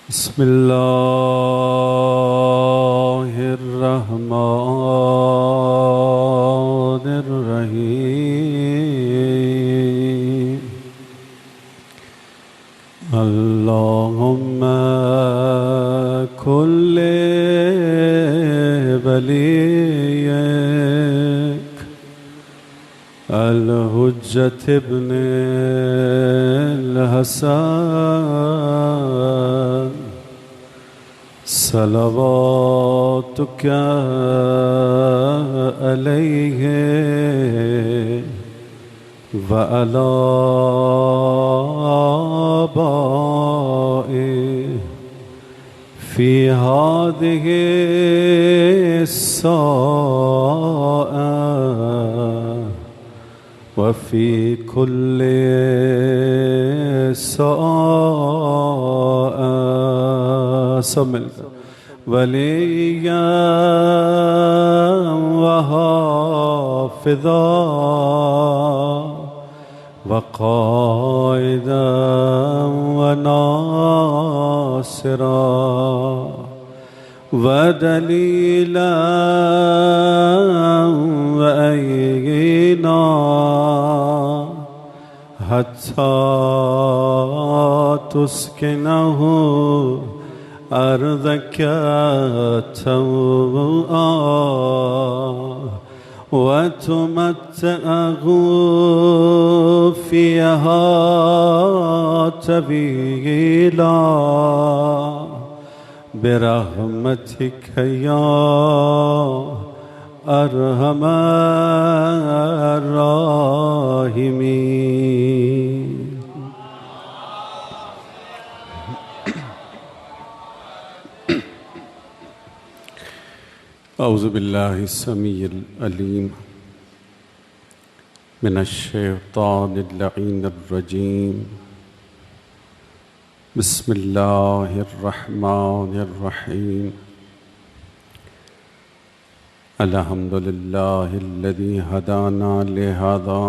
बिस्मिल्लाहिर्रहमानिर्रहीम। अल्लाहुम्मा कुल्ले वलिय्यक अल-हुज्जत इब्न अल-हसन सलवातुका अलैहि व अला आबाइहि फी हादिहि अस्साअ व फी कुल्ली साअ। सब मिलकर वलिया व हाफिज़ा व क़ाइदा व नासिरा व दलीला व अयीना हत्ता तुस्किनहु अर्ज़क तौआ व तुमत्तअहु फ़ीहा तवीला बिरहमतिक या अरहमर राहिमीन। औज़ु बिल्लाहि समीइल अलीम मिनश्शैतानिर लईनिर रजीम। बिस्मिल्लाहिर रहमानिर रहीम। अल्हम्दुलिल्लाहिल्लज़ी हदाना लिहाज़ा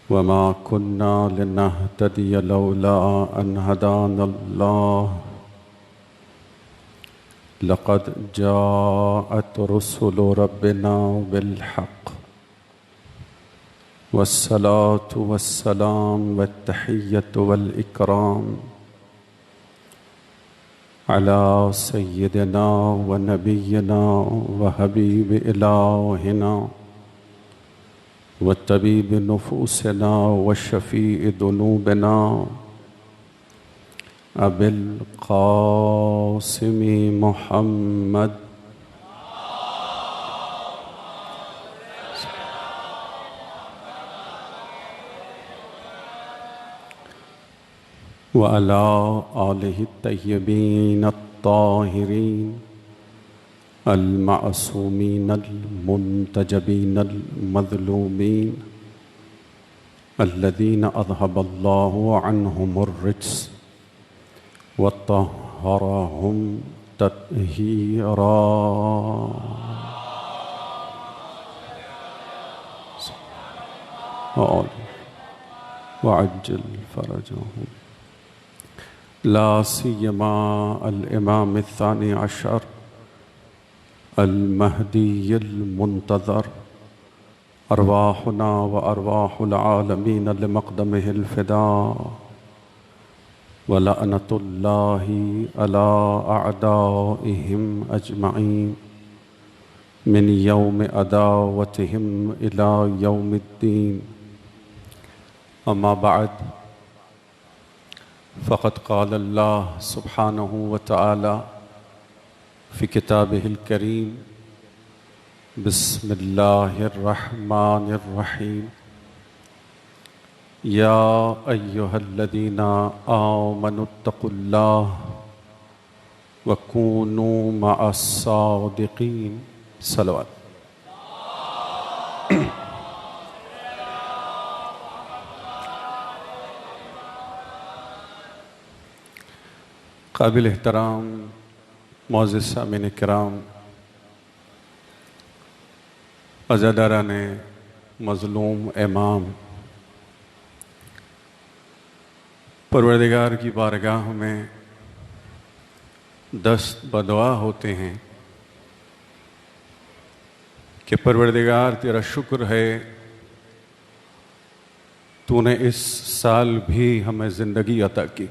वमा कुन्ना लिनहतदिय लौला अन हदानल्लाह। लक़द जाअत रुसुलु रब्बिना बिलहक़ वस्सलातु वस्सलाम वत्तहिय्यतु वल इकराम अला सय्यिदिना व नबिय्यिना व हबीब इलाहिना व तबीब नुफूसिना व शफ़ीइ दुनूबिना अबिल क़ासिम मुहम्मद व अला आलिहि तय्यबीन अत्ताहिरीन अल-मासूमीन अल-मुंतजबीन अल-मज़लूमीन अल्लज़ीन अज़हबल्लाहु अन्हुमुर रिज्स व तह्हरहुम तत्हीरा। व अज्जिल फरजहुम ला सियमा अल-इमाम अल-सानी अशर अल-महदी अल-मुंतज़र अरवाहुना व अरवाहुल आलमीन लिमक़दमिहिल फ़िदा व लअनतुल्लाहि अला अअदाइहिम अजमईन मिन यौम अदावतिहिम इला यौमिद्दीन। अम्मा बअद फ़क़द क़ाल अल्लाह सुब्हानहु व तआला फ़ी किताबिहिल करीम बिस्मिल्लाहिर्रहमानिर्रहीम। या अय्युहल्लज़ीना आमनुत्तक़ुल्लाह व कूनू मअस्सादिक़ीन। सलवात। काबिल एहतराम मुअज़्ज़िज़ सामीन किराम, अज़ादारान मज़लूम इमाम, परवरदिगार की बारगाह में दस्त बदुआ होते हैं कि परवरदिगार तेरा शुक्र है, तूने इस साल भी हमें ज़िंदगी अता की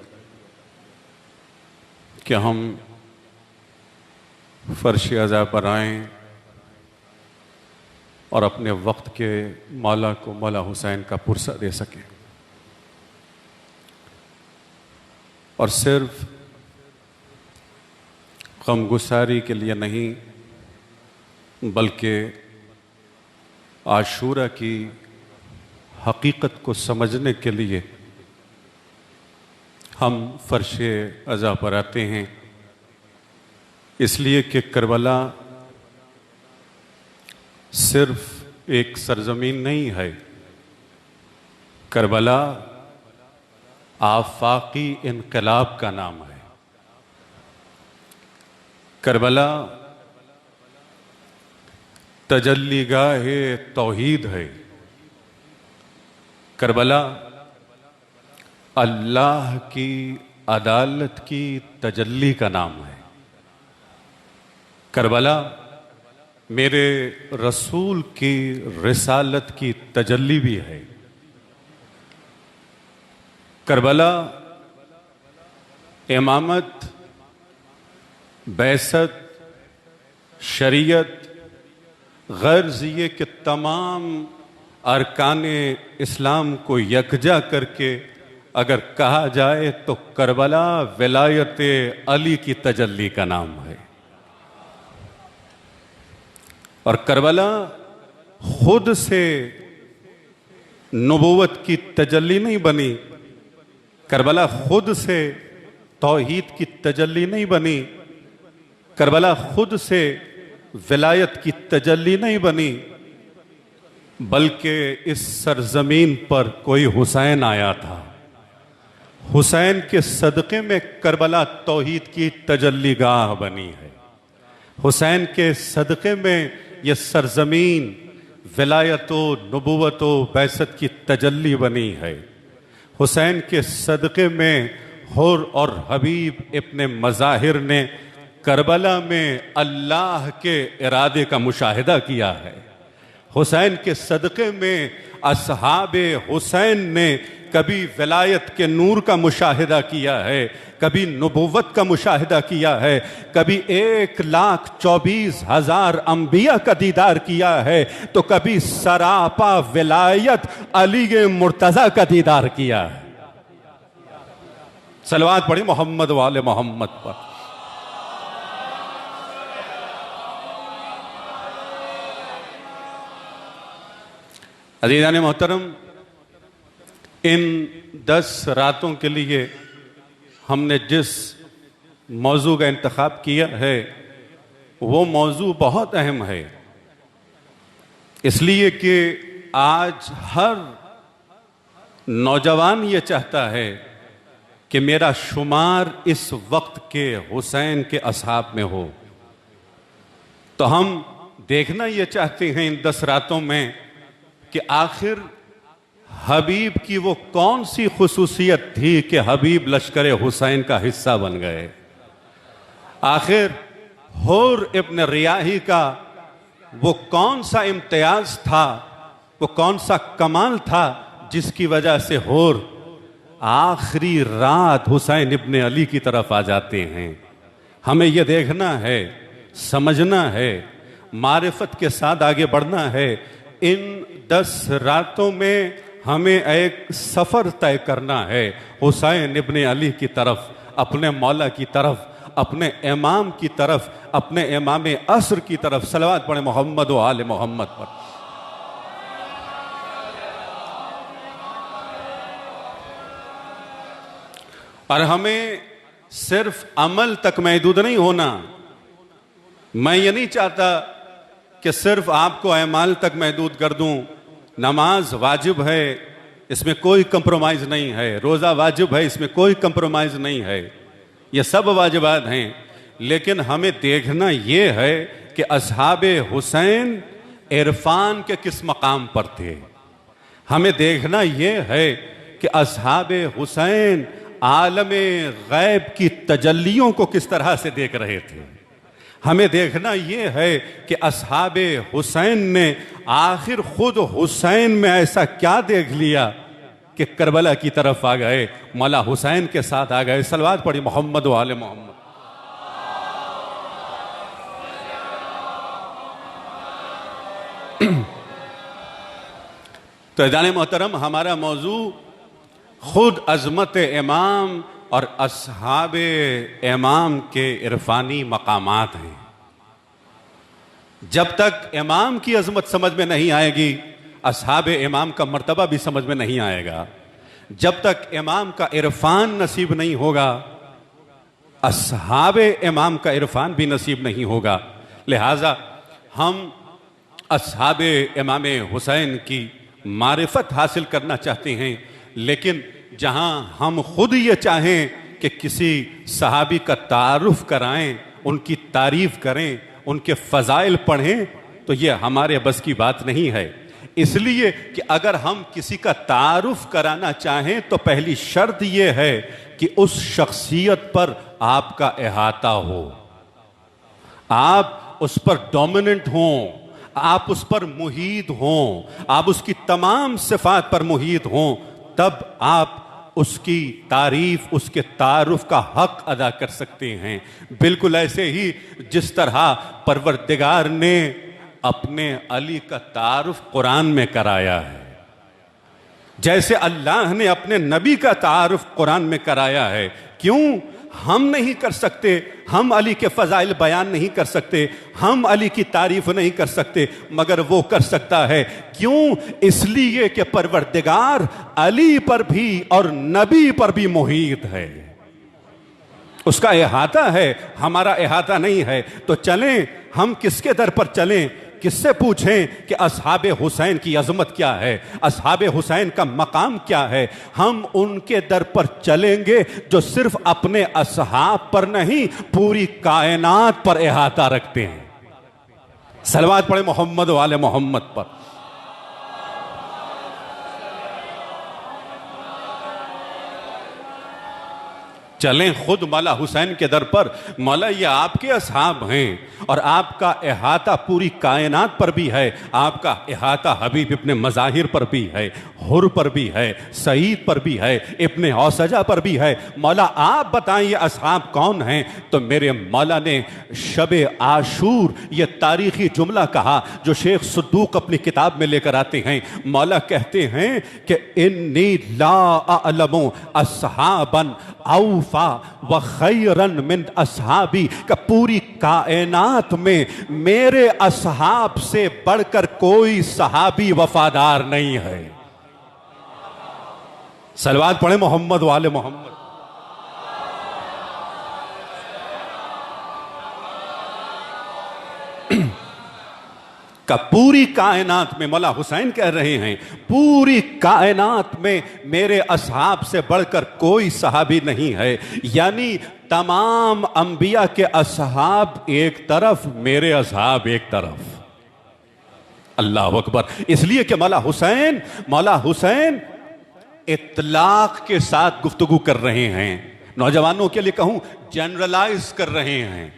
कि हम फ़र्श अज़ा पर आएँ और अपने वक्त के मौला को मौला हुसैन का पुरसा दे सकें। और सिर्फ गमगुसारी के लिए नहीं, बल्कि आशूरा की हकीकत को समझने के लिए हम फ़र्श अज़ा पर आते हैं। इसलिए कि करबला सिर्फ एक सरजमीन नहीं है, करबला आफाकी इनकलाब का नाम है। करबला तजल्लीगाहे तौहीद है। करबला अल्लाह की अदालत की तजल्ली का नाम है। करबला मेरे रसूल की रिसालत की तजल्ली भी है। करबला इमामत, बैसत, शरीयत, गर्ज ये कि तमाम अरकाने इस्लाम को यकजा करके अगर कहा जाए तो करबला विलायत अली की तजल्ली का नाम है। और करबला खुद से नबूवत की तजल्ली नहीं बनी, करबला खुद से तौहीद की तजल्ली नहीं बनी, करबला खुद से विलायत की तजल्ली नहीं बनी, बल्कि इस सरजमीन पर कोई हुसैन आया था। हुसैन के सदक़े में करबला तौहीद की तजल्ली गाह बनी है। हुसैन के सदक़े में यह सरजमीन विलायतो, नबूवतो, बैसत की तजल्ली बनी है। हुसैन के सदक़े में हुर और हबीब इब्ने मज़ाहिर ने करबला में अल्लाह के इरादे का मुशाहिदा किया है। हुसैन के सदक़े में असहाबे हुसैन ने कभी विलायत के नूर का मुशाहिदा किया है, कभी नबूवत का मुशाहिदा किया है, कभी 1,24,000 अंबिया का दीदार किया है, तो कभी सरापा विलायत अली मुर्तज़ा का दीदार किया है। सलवात पढ़ी मोहम्मद वाले मोहम्मद पर। अज़ीज़ान मोहतरम, इन 10 रातों के लिए हमने जिस मौजू का इंतखाब किया है वो मौजू बहुत अहम है, इसलिए कि आज हर नौजवान ये चाहता है कि मेरा शुमार इस वक्त के हुसैन के असहाब में हो। तो हम देखना ये चाहते हैं इन 10 रातों में कि आखिर हबीब की वो कौन सी खुसूसियत थी कि हबीब लश्कर हुसैन का हिस्सा बन गए। आखिर हुर इब्न रियाही का वो कौन सा इम्तियाज था, वो कौन सा कमाल था जिसकी वजह से हुर आखिरी रात हुसैन इब्न अली की तरफ आ जाते हैं। हमें यह देखना है, समझना है, मारिफत के साथ आगे बढ़ना है। इन 10 रातों में हमें एक सफ़र तय करना है हुसैन इब्न अली की तरफ, अपने मौला की तरफ, अपने इमाम की तरफ, अपने इमाम असर की तरफ। सलवात पढ़े मोहम्मद व आले मोहम्मद पर। और हमें सिर्फ अमल तक महदूद नहीं होना। मैं ये नहीं चाहता कि सिर्फ आपको अमाल तक महदूद कर दूं। नमाज वाजिब है, इसमें कोई कंप्रोमाइज नहीं है। रोज़ा वाजिब है, इसमें कोई कंप्रोमाइज नहीं है। ये सब वाजिबात हैं, लेकिन हमें देखना ये है कि असहाबे हुसैन इरफान के किस मकाम पर थे। हमें देखना ये है कि असहाबे हुसैन आलमे गैब की तजल्लियों को किस तरह से देख रहे थे। हमें देखना यह है कि असहाबे हुसैन ने आखिर खुद हुसैन में ऐसा क्या देख लिया कि करबला की तरफ आ गए, मौला हुसैन के साथ आ गए। सलवात पढ़ी मोहम्मद वाले मोहम्मद। तो जाने मोहतरम, हमारा मौजू खुद अजमत इमाम और असहाबे इमाम के इरफानी मकामात हैं। जब तक इमाम की अजमत समझ में नहीं आएगी, असहाबे इमाम का मर्तबा भी समझ में नहीं आएगा। जब तक इमाम का इरफान नसीब नहीं होगा, असहाबे इमाम का इरफान भी नसीब नहीं होगा। लिहाजा हम असहाबे इमाम हुसैन की मारिफत हासिल करना चाहते हैं, लेकिन जहां हम खुद ये चाहें कि किसी सहाबी का तारुफ कराएं, उनकी तारीफ करें, उनके फजाइल पढ़ें, तो ये हमारे बस की बात नहीं है। इसलिए कि अगर हम किसी का तारुफ कराना चाहें तो पहली शर्त यह है कि उस शख्सियत पर आपका इहाता हो, आप उस पर डोमिनेंट हों, आप उस पर मुहीत हों, आप उसकी तमाम सिफात पर मुहीत हों, तब आप उसकी तारीफ, उसके तारुफ का हक अदा कर सकते हैं। बिल्कुल ऐसे ही जिस तरह परवरदिगार ने अपने अली का तारुफ कुरान में कराया है, जैसे अल्लाह ने अपने नबी का तारुफ कुरान में कराया है, क्यों हम नहीं कर सकते? हम अली के फजाइल बयान नहीं कर सकते, हम अली की तारीफ नहीं कर सकते, मगर वो कर सकता है। क्यों? इसलिए कि परवरदिगार अली पर भी और नबी पर भी मुहीत है, उसका इहाता है, हमारा इहाता नहीं है। तो चलें, हम किसके दर पर चलें, किससे पूछें कि असहाबे हुसैन की अजमत क्या है, असहाबे हुसैन का मकाम क्या है? हम उनके दर पर चलेंगे जो सिर्फ अपने असहाब पर नहीं, पूरी कायनात पर इहाता रखते हैं। सलवात पढ़े मोहम्मद वाले मोहम्मद पर। चलें खुद मौला हुसैन के दर पर। मौला, ये आपके असहाब हैं और आपका इहाता पूरी कायनात पर भी है, आपका इहाता हबीब इब्ने मज़ाहिर पर भी है, हुर पर भी है, सईद पर भी है, इब्ने औसजा पर भी है। मौला आप बताएं ये असहाब कौन हैं? तो मेरे मौला ने शबे आशूर ये तारीखी जुमला कहा जो शेख सद्दूक अपनी किताब में लेकर आते हैं। मौला कहते हैं कि इन्नी ला अअलमु असहाबन औफा व खैरन मिन असहाबी, का पूरी कायनात में मेरे असहाब से बढ़कर कोई सहाबी वफादार नहीं है। सलवात पढ़े मोहम्मद वाले मोहम्मद। का पूरी कायनात में, मौला हुसैन कह रहे हैं, पूरी कायनात में मेरे असहाब से बढ़कर कोई सहाबी नहीं है। यानी तमाम अंबिया के असहाब एक तरफ, मेरे असहाब एक तरफ। अल्लाह अकबर। इसलिए कि मौला हुसैन इतलाक के साथ गुफ्तगू कर रहे हैं। नौजवानों के लिए कहूं, जनरलाइज कर रहे हैं,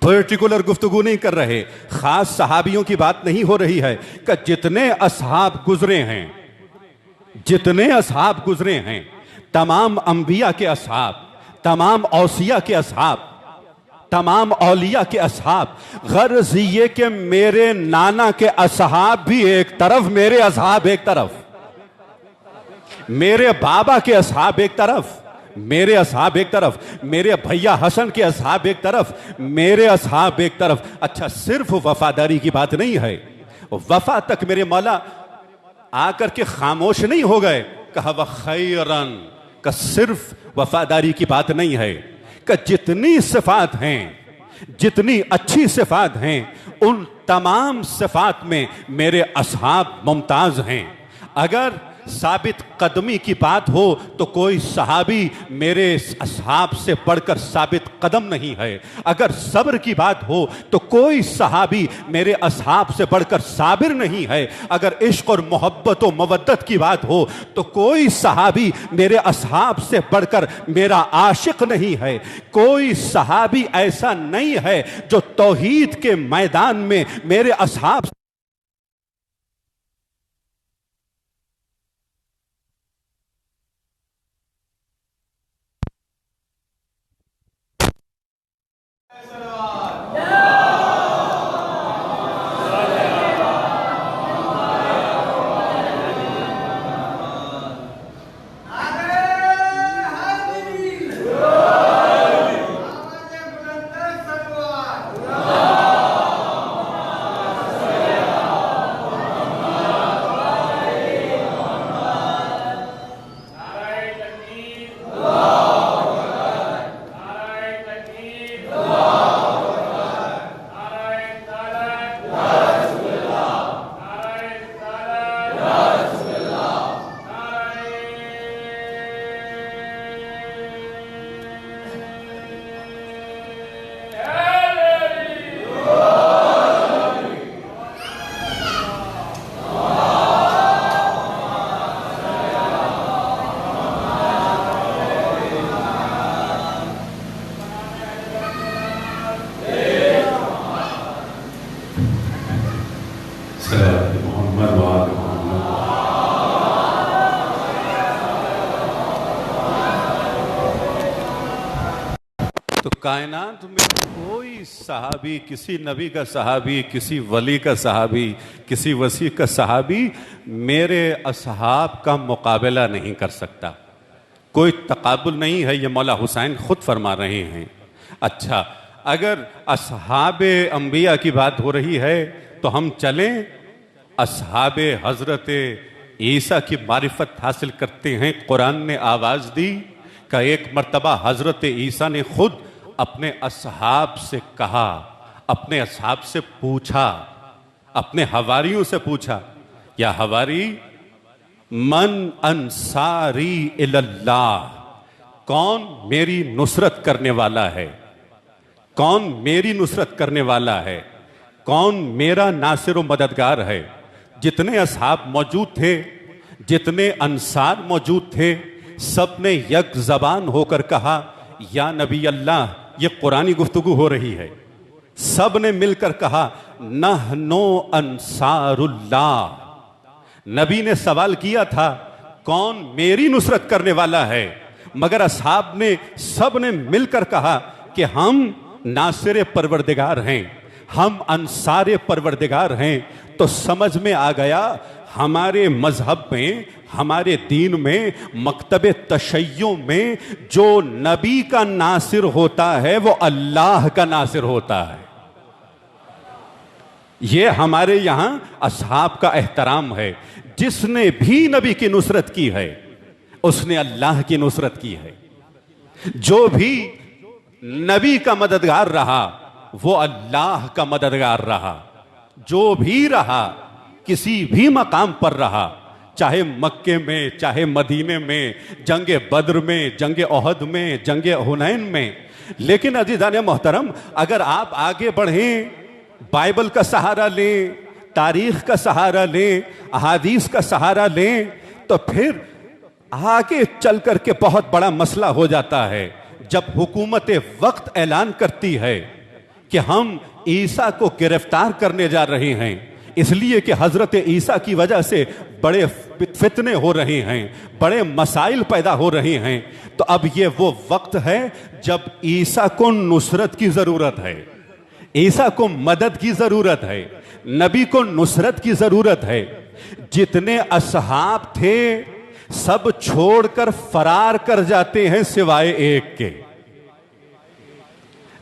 पर्टिकुलर गुफ्तगू नहीं कर रहे, खास सहाबियों की बात नहीं हो रही है। कि जितने असहाब गुजरे हैं, जितने असहाब गुजरे हैं, तमाम अंबिया के असहाब, तमाम औसिया के असहाब, तमाम औलिया के असहाब, गर्ज ये कि मेरे नाना के असहाब भी एक तरफ, मेरे असहाब एक तरफ, मेरे बाबा के असहाब एक तरफ, मेरे असहाब एक तरफ, मेरे भैया हसन के असहाब एक तरफ, मेरे असहाब एक तरफ। अच्छा, सिर्फ वफादारी की बात नहीं है, वफा तक मेरे मौला आकर के खामोश नहीं हो गए। कहा व खैरन, का सिर्फ वफादारी की बात नहीं है, कि जितनी सिफात हैं, जितनी अच्छी सिफात हैं, उन तमाम सिफात में मेरे असहाब मुमताज हैं। अगर साबित कदमी की बात हो तो कोई सहाबी मेरे असहाब से बढ़कर साबित कदम नहीं है। अगर सब्र की बात हो तो कोई सहाबी मेरे असहाब से बढ़कर साबिर नहीं है। अगर इश्क और मोहब्बत और मवद्दत की बात हो तो कोई सहाबी मेरे असहाब से बढ़कर मेरा आशिक नहीं है। कोई सहाबी ऐसा नहीं है जो तौहीद के मैदान में मेरे असहाब तो कायनात में कोई सहाबी, किसी नबी का सहाबी, किसी वली का सहाबी, किसी वसी का सहाबी मेरे असहाब का मुकाबला नहीं कर सकता। कोई तकाबुल नहीं है, ये मौला हुसैन खुद फरमा रहे हैं। अच्छा, अगर असहाब अंबिया की बात हो रही है तो हम चलें असहाब हजरत ईसा की मारिफत हासिल करते हैं। कुरान ने आवाज दी का एक मर्तबा हजरत ईसा ने खुद अपने असहाब से कहा, अपने असहाब से पूछा, अपने हवारियों से पूछा, या हवारी मन अंसारी इल्लाह, कौन मेरी नुसरत करने वाला है, कौन मेरी नुसरत करने वाला है, कौन मेरा नासिर व मददगार है। जितने असहाब मौजूद थे, जितने अंसार मौजूद थे, सब ने यक जबान होकर कहा या नबी अल्लाह, ये कुरानी गुफ्तगू हो रही है। सब ने मिलकर कहा नहनो अंसारुल्लाह। नबी ने सवाल किया था कौन मेरी नुसरत करने वाला है, मगर असहाब ने सब ने मिलकर कहा कि हम नासिर परवरदिगार हैं, हम अंसार परवरदिगार हैं। तो समझ में आ गया हमारे मजहब में, हमारे दीन में, मकतब तशय्यो में जो नबी का नासिर होता है वो अल्लाह का नासिर होता है। ये हमारे यहां असहाब का एहतराम है। जिसने भी नबी की नुसरत की है उसने अल्लाह की नुसरत की है। जो भी नबी का मददगार रहा वो अल्लाह का मददगार रहा। जो भी रहा, किसी भी मकाम पर रहा, चाहे मक्के में, चाहे मदीने में, जंगे बद्र में, जंगे ओहद में, जंगे हुनैन में। लेकिन अजीज़ान मोहतरम, अगर आप आगे बढ़ें, बाइबल का सहारा लें, तारीख का सहारा लें, अहादीस का सहारा लें, तो फिर आगे चल करके बहुत बड़ा मसला हो जाता है। जब हुकूमत वक्त ऐलान करती है कि हम ईसा को गिरफ्तार करने जा रहे हैं, इसलिए कि हजरत ईसा की वजह से बड़े फितने हो रहे हैं, बड़े मसाइल पैदा हो रहे हैं, तो अब ये वो वक्त है जब ईसा को नुसरत की जरूरत है, ईसा को मदद की जरूरत है, नबी को नुसरत की जरूरत है। जितने असहाब थे सब छोड़कर फरार कर जाते हैं सिवाय एक के।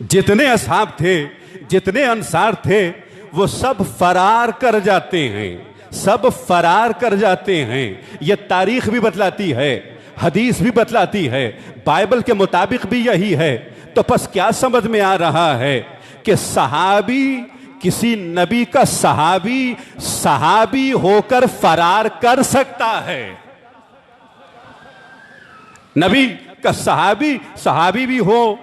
जितने असहाब थे, जितने अंसार थे, वो सब फरार कर जाते हैं, सब फरार कर जाते हैं। ये तारीख भी बतलाती है, हदीस भी बतलाती है, बाइबल के मुताबिक भी यही है। तो बस क्या समझ में आ रहा है कि सहाबी, किसी नबी का सहाबी सहाबी होकर फरार कर सकता है। नबी का सहाबी सहाबी भी हो,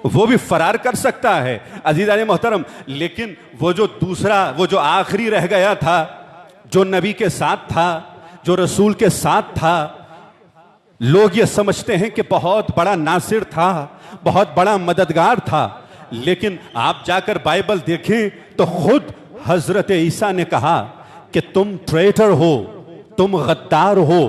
वो भी फरार कर सकता है अजीज़ान मोहतरम। लेकिन वो जो दूसरा, वो जो आखिरी रह गया था, जो नबी के साथ था, जो रसूल के साथ था, लोग ये समझते हैं कि बहुत बड़ा नासिर था, बहुत बड़ा मददगार था। लेकिन आप जाकर बाइबल देखें तो खुद हजरत ईसा ने कहा कि तुम ट्रेटर हो, तुम गद्दार हो,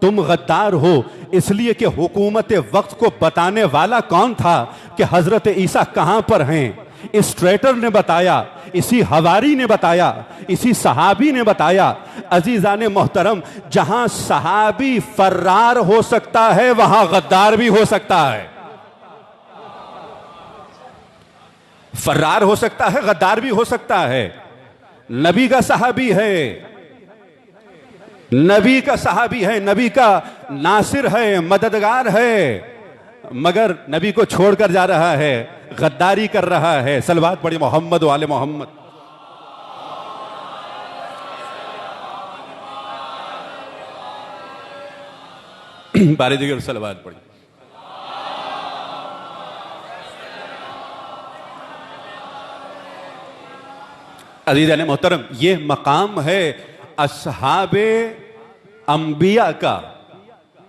तुम गद्दार हो। इसलिए कि हुकूमत वक्त को बताने वाला कौन था कि हजरत ईसा कहां पर हैं? इस ट्रेटर ने बताया, इसी हवारी ने बताया, इसी सहाबी ने बताया। अजीजान मोहतरम, जहां सहाबी फर्रार हो सकता है वहां गद्दार भी हो सकता है। फर्रार हो सकता है, गद्दार भी हो सकता है। नबी का सहाबी है, नबी का सहाबी है, नबी का नासिर है, मददगार है, मगर नबी को छोड़कर जा रहा है, गद्दारी कर रहा है। सलवात पढ़िए मोहम्मद वाले मोहम्मद। बारी जगह सलवात पढ़िए। अज़ीज़ान मोहतरम, ये मकाम है असहाबे अंबिया का,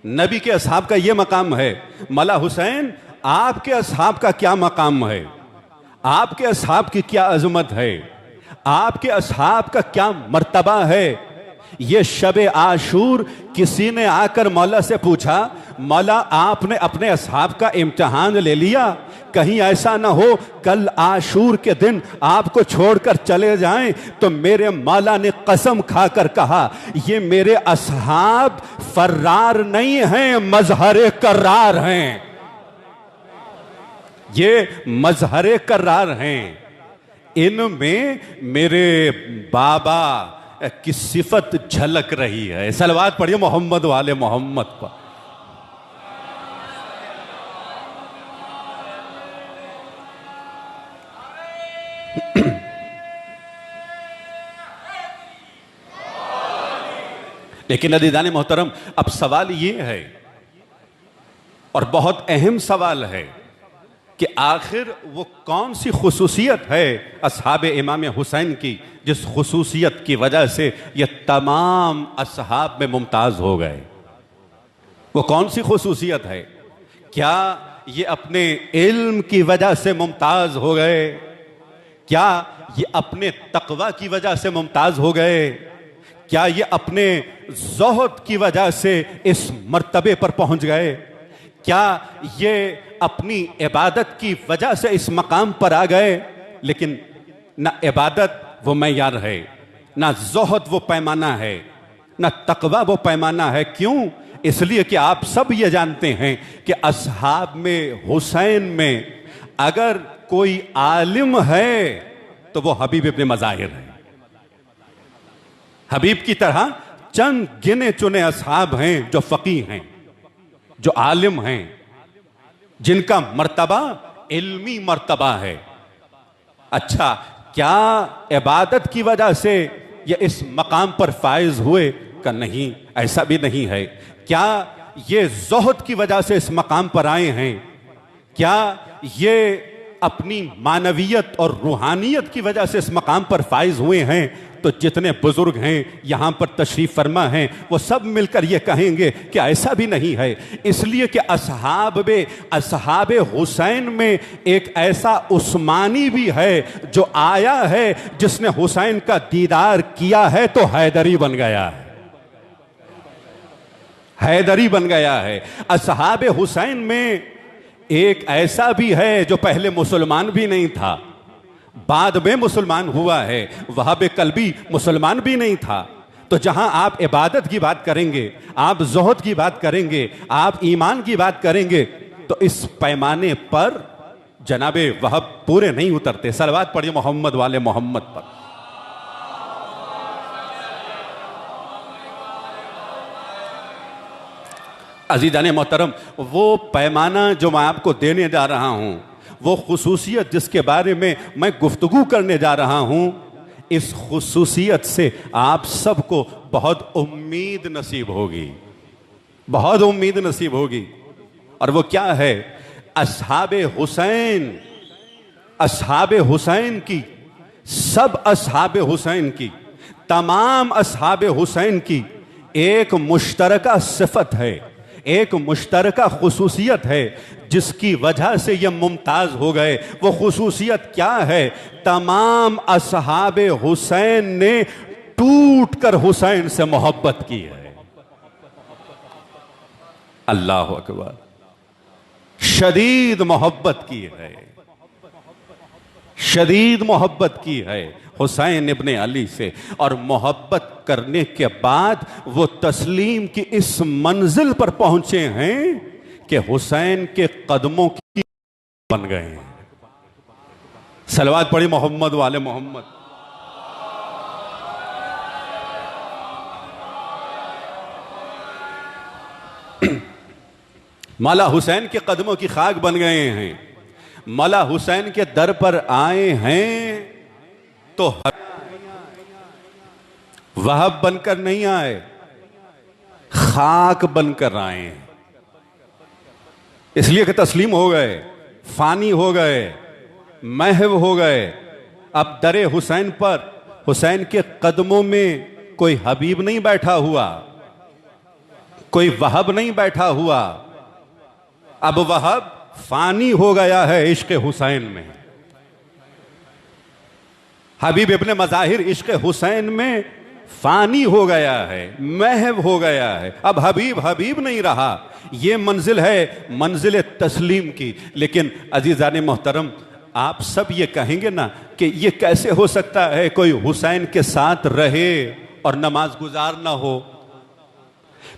नबी के असहाब का ये मकाम है। मौला हुसैन, आपके असहाब का क्या मकाम है? आपके असहाब की क्या अजमत है? आपके असहाब का क्या मर्तबा है? ये शब आशूर किसी ने आकर मौला से पूछा, मौला आपने अपने असहाब का इम्तिहान ले लिया? कहीं ऐसा ना हो कल आशूर के दिन आपको छोड़कर चले जाएं। तो मेरे मौला ने कसम खाकर कहा, ये मेरे असहाब फर्रार नहीं हैं, मजहरे कर्रार हैं। ये मजहरे कर्रार हैं। इनमें मेरे बाबा की सिफत झलक रही है। सलवात पढ़िए मोहम्मद वाले मोहम्मद पर। लेकिन अज़ीज़ान मोहतरम, अब सवाल ये है, और बहुत अहम सवाल है, कि आखिर वो कौन सी खुसूसियत है असहाब इमाम हुसैन की, जिस खुसूसियत की वजह से ये तमाम असहाब में मुमताज हो गए? वो कौन सी खुसूसियत है? क्या ये अपने इल्म की वजह से मुमताज हो गए? क्या ये अपने तकवा की वजह से मुमताज हो गए? क्या ये अपने ज़ुहद की वजह से इस मर्तबे पर पहुंच गए? क्या ये अपनी इबादत की वजह से इस मकाम पर आ गए? लेकिन ना इबादत वो मैयार है, ना ज़ुहद वो पैमाना है, ना तकवा वो पैमाना है। क्यों? इसलिए कि आप सब ये जानते हैं कि असहाब में हुसैन में अगर कोई आलिम है तो वो हबीब इब्न मज़ाहिर है। हबीब की तरह चंद गिने चुने असहाब हैं जो फकीह हैं, जो आलिम हैं, जिनका मर्तबा इल्मी मर्तबा है। अच्छा, क्या इबादत की वजह से ये इस मकाम पर फायज हुए? का नहीं, ऐसा भी नहीं है। क्या ये ज़ुहद की वजह से इस मकाम पर आए हैं? क्या ये अपनी मानवियत और रूहानियत की वजह से इस मकाम पर फायज हुए हैं? तो जितने बुजुर्ग हैं यहां पर तशरीफ फरमा हैं, वो सब मिलकर ये कहेंगे कि ऐसा भी नहीं है। इसलिए कि असहाब हुसैन में एक ऐसा उस्मानी भी है जो आया है, जिसने हुसैन का दीदार किया है तो हैदरी बन गया है, हैदरी बन गया है। असहाब हुसैन में एक ऐसा भी है जो पहले मुसलमान भी नहीं था, बाद में मुसलमान हुआ है। वहाब कल्बी मुसलमान भी नहीं था। तो जहां आप इबादत की बात करेंगे, आप ज़ुहद की बात करेंगे, आप ईमान की बात करेंगे, तो इस पैमाने पर जनाबे वहाब पूरे नहीं उतरते। सलवात पढ़िए मोहम्मद वाले मोहम्मद पर। अज़ीज़ान मोहतरम, वो पैमाना जो मैं आपको देने जा रहा हूं, वो खुसूसियत जिसके बारे में मैं गुफ्तगू करने जा रहा हूं, इस खुसूसियत से आप सबको बहुत उम्मीद नसीब होगी। बहुत उम्मीद नसीब होगी। और वो क्या है? अस्हाबे हुसैन, अस्हाबे हुसैन की, सब अस्हाबे हुसैन की, तमाम अस्हाबे हुसैन की एक मुश्तरका सिफत है, एक मुश्तरका खुसूसियत है जिसकी वजह से ये मुमताज हो गए। वो खुसूसियत क्या है? तमाम अस्हाबे हुसैन ने टूट कर हुसैन से मोहब्बत की है। अल्लाह अकबर, शदीद मोहब्बत की है, शदीद मोहब्बत की है हुसैन इब्ने अली से। और मोहब्बत करने के बाद वो तस्लीम की इस मंजिल पर पहुंचे हैं कि हुसैन के कदमों की बन गए हैं। सलवात पढ़ी मोहम्मद वाले मोहम्मद। मौला हुसैन के कदमों की खाक बन गए हैं। मौला हुसैन के दर पर आए हैं तो वहाब बनकर नहीं आए, खाक बनकर आए हैं। इसलिए कि तस्लीम हो गए, फानी हो गए, महव हो गए। अब दरे हुसैन पर, हुसैन के कदमों में कोई हबीब नहीं बैठा हुआ, कोई वहाब नहीं बैठा हुआ। अब वहाब फानी हो गया है इश्क हुसैन में। हबीब इब्ने मज़ाहिर इश्क हुसैन में फानी हो गया है, महव हो गया है। अब हबीब हबीब नहीं रहा। ये मंजिल है मंजिल तस्लीम की। लेकिन अजीज़ान मोहतरम, आप सब ये कहेंगे ना कि ये कैसे हो सकता है कोई हुसैन के साथ रहे और नमाज गुजार ना हो,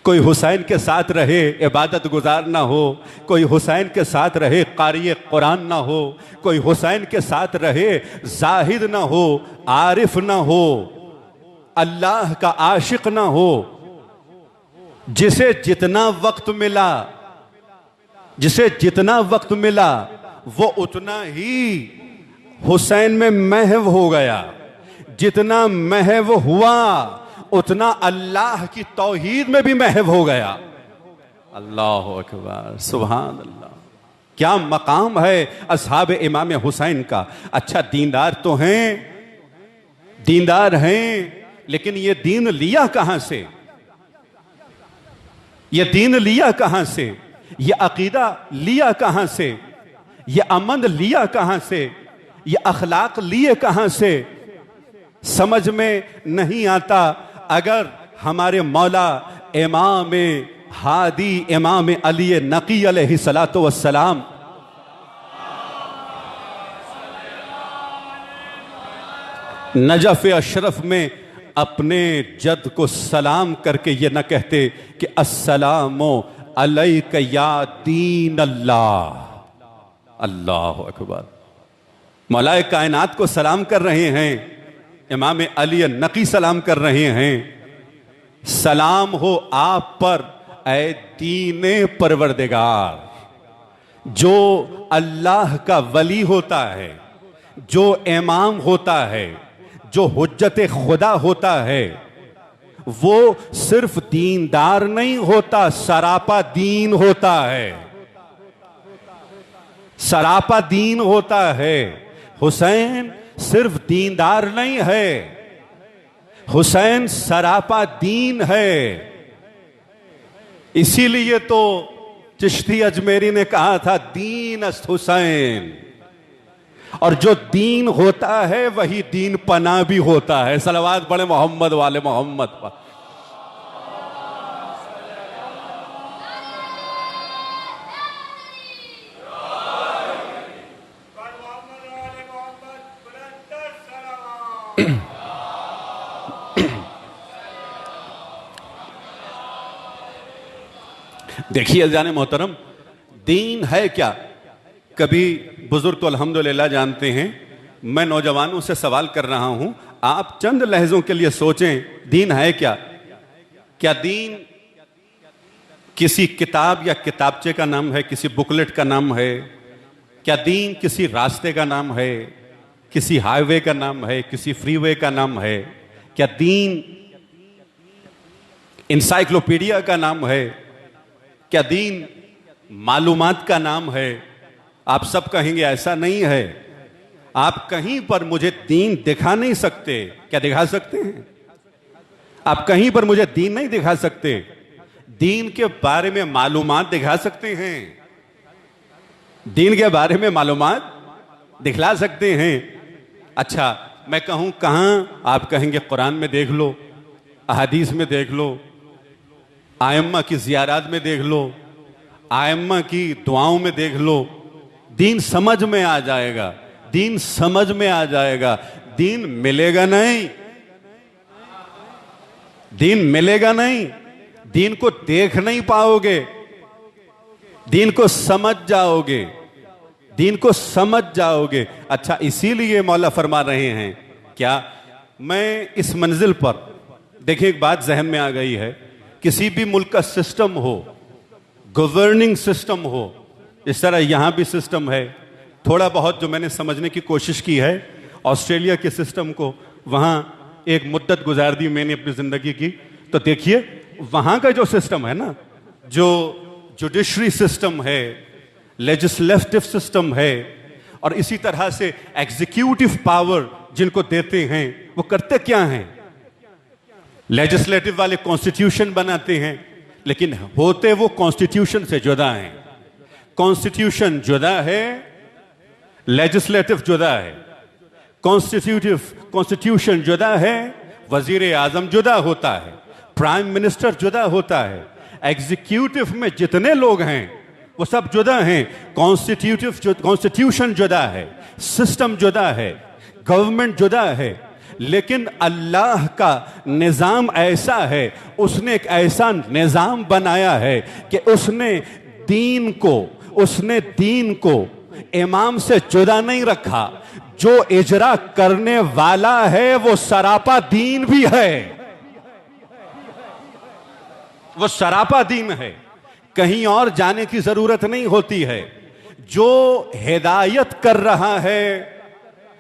कोई हुसैन के साथ रहे इबादत गुजार ना हो, कोई हुसैन के साथ रहे कारी कुरान ना हो, कोई हुसैन के साथ रहे जाहिद ना हो, आरिफ ना हो, अल्लाह का आशिक ना हो। जिसे जितना वक्त मिला, जिसे जितना वक्त मिला वो उतना ही हुसैन में महव हो गया। जितना महव हुआ उतना अल्लाह की तौहीद में भी महव हो गया। अल्लाह अकबर, सुभान अल्लाह। क्या मकाम है अस्हाब इमाम हुसैन का। अच्छा, दीनदार तो हैं, दीनदार हैं, लेकिन ये दीन लिया कहां से? ये दीन लिया कहां से? ये अकीदा लिया कहां से? ये अमन लिया कहां से? ये अखलाक लिए कहां से? समझ में नहीं आता। अगर हमारे मौला इमाम हादी इमाम अली नकी अलैहिस्सलातु वस्सलाम नजफ अशरफ में अपने जद को सलाम करके ये न कहते कि अस्सलामु अलैका या दीन अल्लाह। अल्लाह अकबर। मौलाए कायनात को सलाम कर रहे हैं, इमाम अली नकी सलाम कर रहे हैं। सलाम हो आप पर ऐ दीने परवरदिगार। जो अल्लाह का वली होता है, जो इमाम होता है, जो हुज्जत खुदा होता है, वो सिर्फ दीनदार नहीं होता, सरापा दीन होता है, सरापा दीन होता है। हुसैन सिर्फ दीनदार नहीं है, हुसैन सरापा दीन है। इसीलिए तो चिश्ती अजमेरी ने कहा था दीन अस्त हुसैन। और जो दीन होता है वही दीन पना भी होता है। सलवात पढ़े मोहम्मद वाले मोहम्मद पर। देखिए जाने मोहतरम, दीन है क्या? कभी बुजुर्ग तो अल्हम्दुलिल्लाह जानते हैं, मैं नौजवानों से सवाल कर रहा हूं, आप चंद लहजों के लिए सोचें, दीन है क्या? क्या दीन किसी किताब या किताबचे का नाम है, किसी बुकलेट का नाम है? क्या दीन किसी रास्ते का नाम है, किसी हाईवे का नाम है, किसी फ्रीवे का नाम है? क्या दीन इंसाइक्लोपीडिया का नाम है? क्या दीन मालूमात का नाम है? आप सब कहेंगे ऐसा नहीं है। आप कहीं पर मुझे दीन दिखा नहीं सकते। क्या दिखा सकते हैं? आप कहीं पर मुझे दीन नहीं दिखा सकते। दीन के बारे में मालूमात दिखा सकते हैं। दीन के बारे में मालूमात दिखला सकते हैं। अच्छा, मैं कहूं कहां? आप कहेंगे कुरान में देख लो, अहादीस में देख लो, आयम्मा की ज़ियारात में देख लो, आयम्मा की दुआओं में देख लो। दीन समझ में आ जाएगा। दीन समझ में आ जाएगा। दीन मिलेगा नहीं। दीन मिलेगा नहीं। दीन को देख नहीं पाओगे। दीन को समझ जाओगे। दीन को समझ जाओगे। अच्छा, इसीलिए मौला फरमा रहे हैं क्या? मैं इस मंजिल पर देखिए, एक बात जहन में आ गई है। किसी भी मुल्क का सिस्टम हो, गवर्निंग सिस्टम हो, इस तरह यहां भी सिस्टम है। थोड़ा बहुत जो मैंने समझने की कोशिश की है ऑस्ट्रेलिया के सिस्टम को, वहां एक मुद्दत गुजार दी मैंने अपनी जिंदगी की, तो देखिए वहां का जो सिस्टम है ना, जो जुडिशरी सिस्टम है, लेजिस्लेटिव सिस्टम है, और इसी तरह से एग्जीक्यूटिव पावर जिनको देते हैं, वो करते क्या हैं? लेजिस्लेटिव वाले कॉन्स्टिट्यूशन बनाते हैं, लेकिन होते वो कॉन्स्टिट्यूशन से जुदा हैं। कॉन्स्टिट्यूशन जुदा है, लेजिस्लेटिव जुदा है। कॉन्स्टिट्यूशन जुदा है, वजीर आजम जुदा होता है, प्राइम मिनिस्टर जुदा होता है, एग्जीक्यूटिव में जितने लोग हैं वो सब जुदा हैं। कॉन्स्टिट्यूशन जुदा है, सिस्टम जुदा है, गवर्नमेंट जुदा है। लेकिन अल्लाह का निज़ाम ऐसा है, उसने एक ऐसा निज़ाम बनाया है कि उसने दीन को इमाम से जुदा नहीं रखा। जो इजरा करने वाला है वो सरापा दीन भी है। वो सरापा दीन है, कहीं और जाने की जरूरत नहीं होती है। जो हिदायत कर रहा है,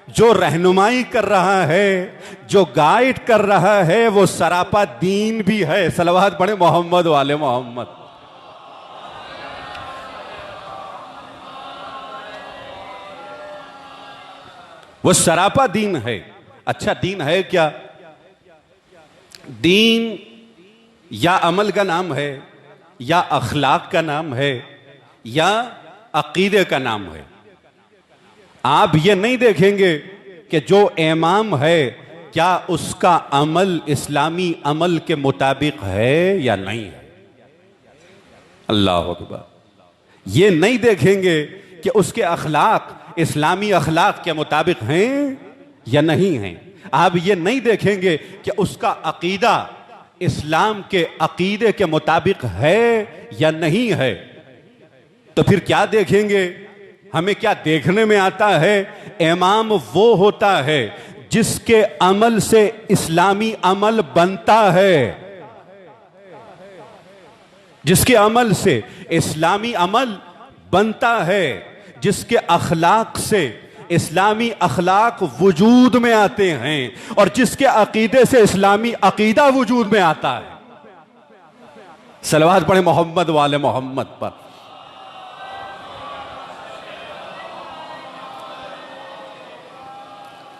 जो रहनुमाई कर रहा है, जो गाइड कर रहा है, वो सरापा दीन भी है। सलवात पढ़े मोहम्मद वाले मोहम्मद। वो सरापा दीन है। अच्छा, दीन है क्या? दीन या अमल का नाम है, या अखलाक का नाम है, या अकीदे का नाम है। आप ये नहीं देखेंगे कि जो इमाम है क्या उसका अमल इस्लामी अमल के मुताबिक है या नहीं है। अल्लाह अकबर। ये नहीं देखेंगे कि उसके अखलाक इस्लामी अखलाक के मुताबिक हैं या नहीं हैं। आप ये नहीं देखेंगे कि उसका अकीदा इस्लाम के अकीदे के मुताबिक है या नहीं है। तो फिर क्या देखेंगे? हमें क्या देखने में आता है? इमाम वो होता है जिसके अमल से इस्लामी अमल बनता है, जिसके अमल से इस्लामी अमल बनता है, जिसके अखलाक से इस्लामी अखलाक वजूद में आते हैं, और जिसके अकीदे से इस्लामी अकीदा वजूद में आता है। सलवात पढ़े मोहम्मद वाले मोहम्मद पर।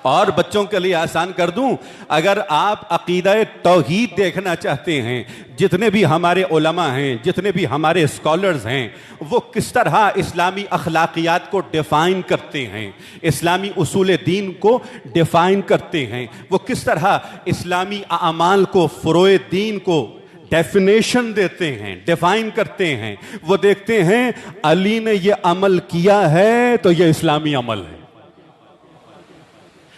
और बच्चों के लिए आसान कर दूं, अगर आप अकीदा तौहीद देखना चाहते हैं, जितने भी हमारे उलमा हैं, जितने भी हमारे स्कॉलर्स हैं, वो किस तरह इस्लामी अखलाकियात को डिफाइन करते हैं, इस्लामी उसूल दीन को डिफाइन करते हैं, वो किस तरह इस्लामी अमाल को, फ़ुरोए दीन को डेफिनेशन देते हैं, डिफाइन करते हैं। वो देखते हैं अली ने ये अमल किया है तो ये इस्लामी अमल है।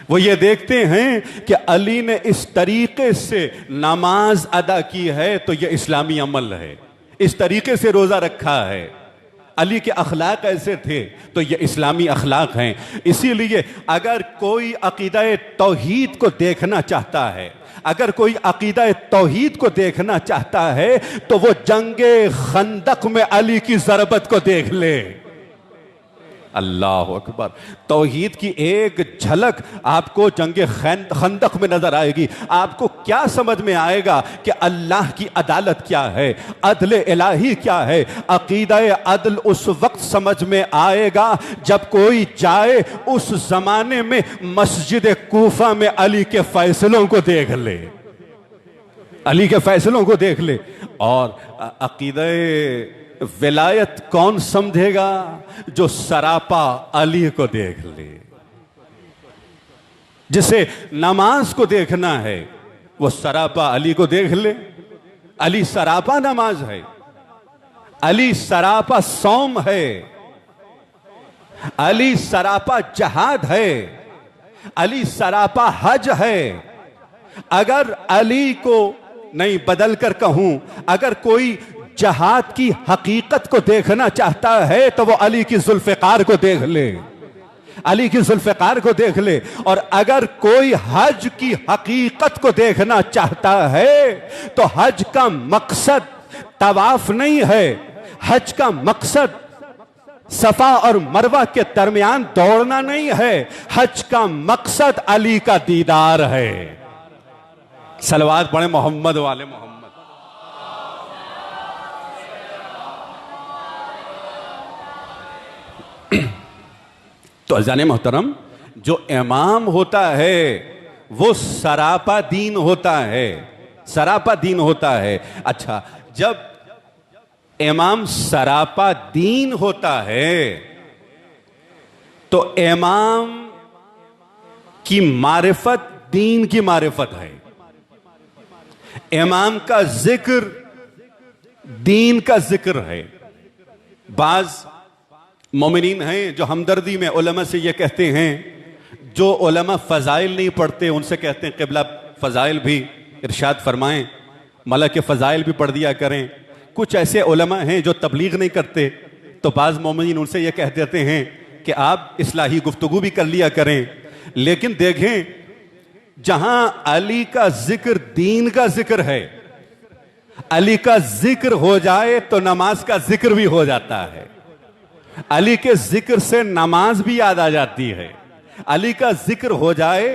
वो ये देखते हैं कि अली ने इस तरीके से नमाज अदा की है तो ये इस्लामी अमल है, इस तरीके से रोजा रखा है, अली के अखलाक ऐसे थे तो ये इस्लामी अखलाक हैं। इसीलिए अगर कोई अकीदा तौहीद को देखना चाहता है, अगर कोई अकीदा तौहीद को देखना चाहता है, तो वो जंगे खंदक में अली की ज़रबत को देख ले। अल्लाह अकबर। तौहीद की एक झलक आपको जंगे खंदक में नजर आएगी। आपको क्या समझ में आएगा कि अल्लाह की अदालत क्या है, अदल इलाही क्या है। अकीदा अदल उस वक्त समझ में आएगा जब कोई जाए उस जमाने में मस्जिद कूफा में अली के फैसलों को देख ले, अली के फैसलों को देख ले। और अकीदा विलायत कौन समझेगा? जो सरापा अली को देख ले। जिसे नमाज को देखना है वो सरापा अली को देख ले। अली सरापा नमाज है, अली सरापा सौम है, अली सरापा जहाद है, अली सरापा हज है। अगर अली को नहीं बदल कर कहूं, अगर कोई जहाद की हकीकत को देखना चाहता है तो वो अली की जुल्फ़िकार को देख ले, अली की जुल्फ़िकार को देख ले। और अगर कोई हज की हकीकत को देखना चाहता है तो हज का मकसद तवाफ नहीं है, हज का मकसद सफा और मरवा के दरमियान दौड़ना नहीं है, हज का मकसद अली का दीदार है। सलवात पढ़े मोहम्मद वाले मोहम्मद। तो अज़ान मोहतरम, जो इमाम होता है वो सरापा दीन होता है, सरापा दीन होता है। अच्छा, जब इमाम सरापा दीन होता है तो इमाम की मारिफत दीन की मारिफत है, इमाम का जिक्र दीन का जिक्र है। बाज मोमिनीन हैं जो हमदर्दी में उलमा से ये कहते हैं, जो उलमा फ़ज़ाइल नहीं पढ़ते उनसे कहते हैं क़िबला फ़ज़ाइल भी इरशाद फरमाएं, मला के फ़ज़ाइल भी पढ़ दिया करें। कुछ ऐसे उलमा हैं जो तबलीग नहीं करते, तो बाज़ मोमिनीन उनसे ये कह देते हैं कि आप इस्लाही गुफ्तगू भी कर लिया करें। लेकिन देखें, जहां अली का जिक्र दीन का जिक्र है, अली का जिक्र हो जाए तो नमाज का जिक्र भी हो जाता है, अली के जिक्र से नमाज भी याद आ जाती है, अली का जिक्र हो जाए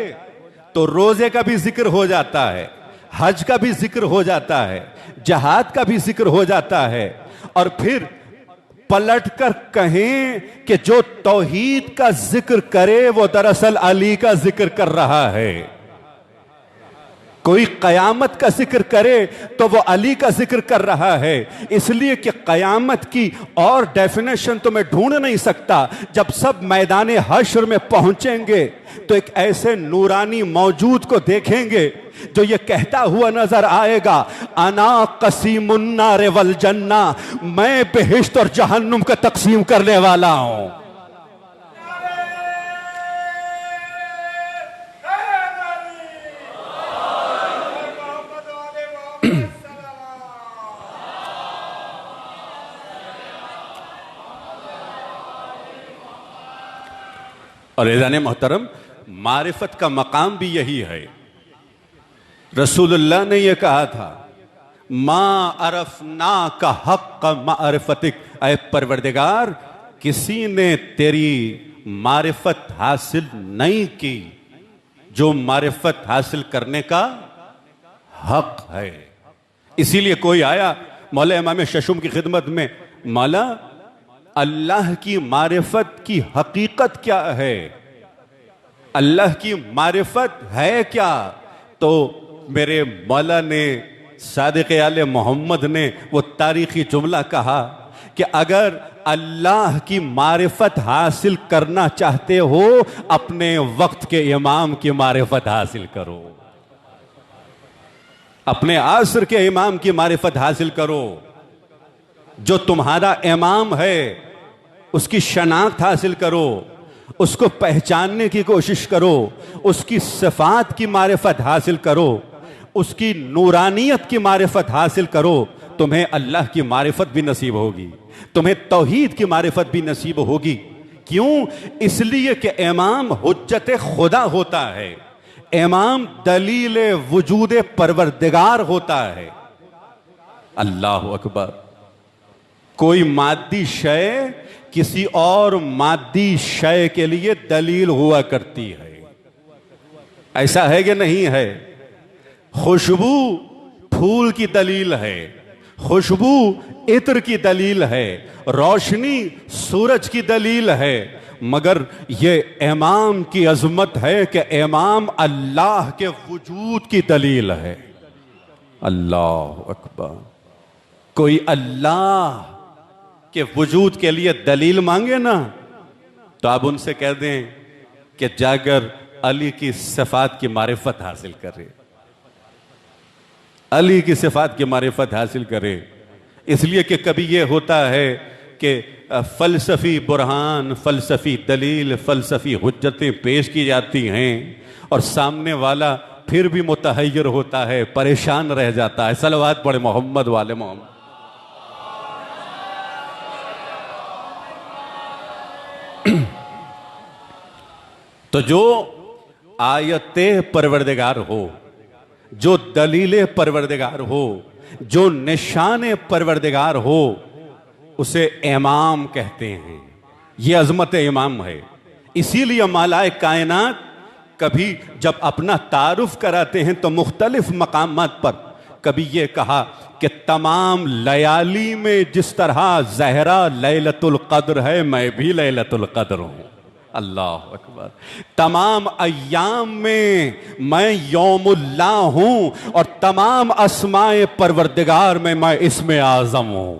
तो रोजे का भी जिक्र हो जाता है, हज का भी जिक्र हो जाता है, जहाद का भी जिक्र हो जाता है। और फिर पलटकर कहें कि जो तौहीद का जिक्र करे वो दरअसल अली का जिक्र कर रहा है। कोई कयामत का जिक्र करे तो वो अली का जिक्र कर रहा है, इसलिए कि कयामत की और डेफिनेशन तो मैं ढूंढ नहीं सकता। जब सब मैदान हश्र में पहुंचेंगे तो एक ऐसे नूरानी मौजूद को देखेंगे जो ये कहता हुआ नजर आएगा, अना कसीमुन्नार वल जन्ना, मैं बेहिश्त और जहन्नुम का तकसीम करने वाला हूं। और एज़ान मोहतरम, मारिफत का मकाम भी यही है। रसूलुल्लाह ने यह कहा था, मा अरफना का हक़ मारिफतिक, ऐ परवरदिगार, किसी ने तेरी मारिफत हासिल नहीं की जो मारिफत हासिल करने का हक है। इसीलिए कोई आया मौला इमाम शशुम की खिदमत में, मौला अल्लाह की मारिफत की हकीकत क्या है, अल्लाह की मारिफत है क्या? तो मेरे मौला ने, सादिक आले मोहम्मद ने वो तारीखी जुमला कहा कि अगर अल्लाह की मारिफत हासिल करना चाहते हो, अपने वक्त के इमाम की मारिफत हासिल करो, अपने आसर के इमाम की मारिफत हासिल करो। जो तुम्हारा इमाम है उसकी शनाख्त हासिल करो, उसको पहचानने की कोशिश करो, उसकी सिफात की मारिफत हासिल करो, उसकी नूरानियत की मारिफत हासिल करो। तुम्हें अल्लाह की मारिफत भी नसीब होगी, तुम्हें तौहीद की मारिफत भी नसीब होगी। क्यों? इसलिए कि इमाम हुज्जत खुदा होता है, इमाम दलील वजूद परवरदिगार होता है। अल्लाह अकबर। कोई मादी शय किसी और मादी शय के लिए दलील हुआ करती है, ऐसा है कि नहीं है? खुशबू फूल की दलील है, खुशबू इत्र की दलील है, रोशनी सूरज की दलील है, मगर ये इमाम की अजमत है कि इमाम अल्लाह के वजूद की दलील है। अल्लाह अकबर। कोई अल्लाह के वजूद के लिए दलील मांगे ना, तो आप उनसे कह दें कि जाकर अली की सिफात की मारिफत हासिल करे, अली की सिफात की मारिफत हासिल करे। इसलिए कि कभी यह होता है कि फलसफी बुरहान, फलसफी दलील, फलसफी हुज्जतें पेश की जाती हैं और सामने वाला फिर भी मुतहय्यर होता है, परेशान रह जाता है। सलवात पढ़े मोहम्मद वाले मोहम्मद। तो जो आयते परवरदिगार हो, जो दलीले परवरदिगार हो, जो निशाने परवरदिगार हो, उसे इमाम कहते हैं। यह अजमत इमाम है। इसीलिए मालाए कायनात कभी जब अपना तारुफ कराते हैं तो मुख्तलिफ मकामात पर कभी यह कहा कि तमाम लयाली में जिस तरह ज़हरा लैलतुल क़द्र है, मैं भी लैलतुल क़द्र हूं। अल्लाह अकबर। तमाम अय्याम में मैं यौमुल्ला हूं और तमाम अस्माए परवरदिगार में मैं इसमें आज़म हूं।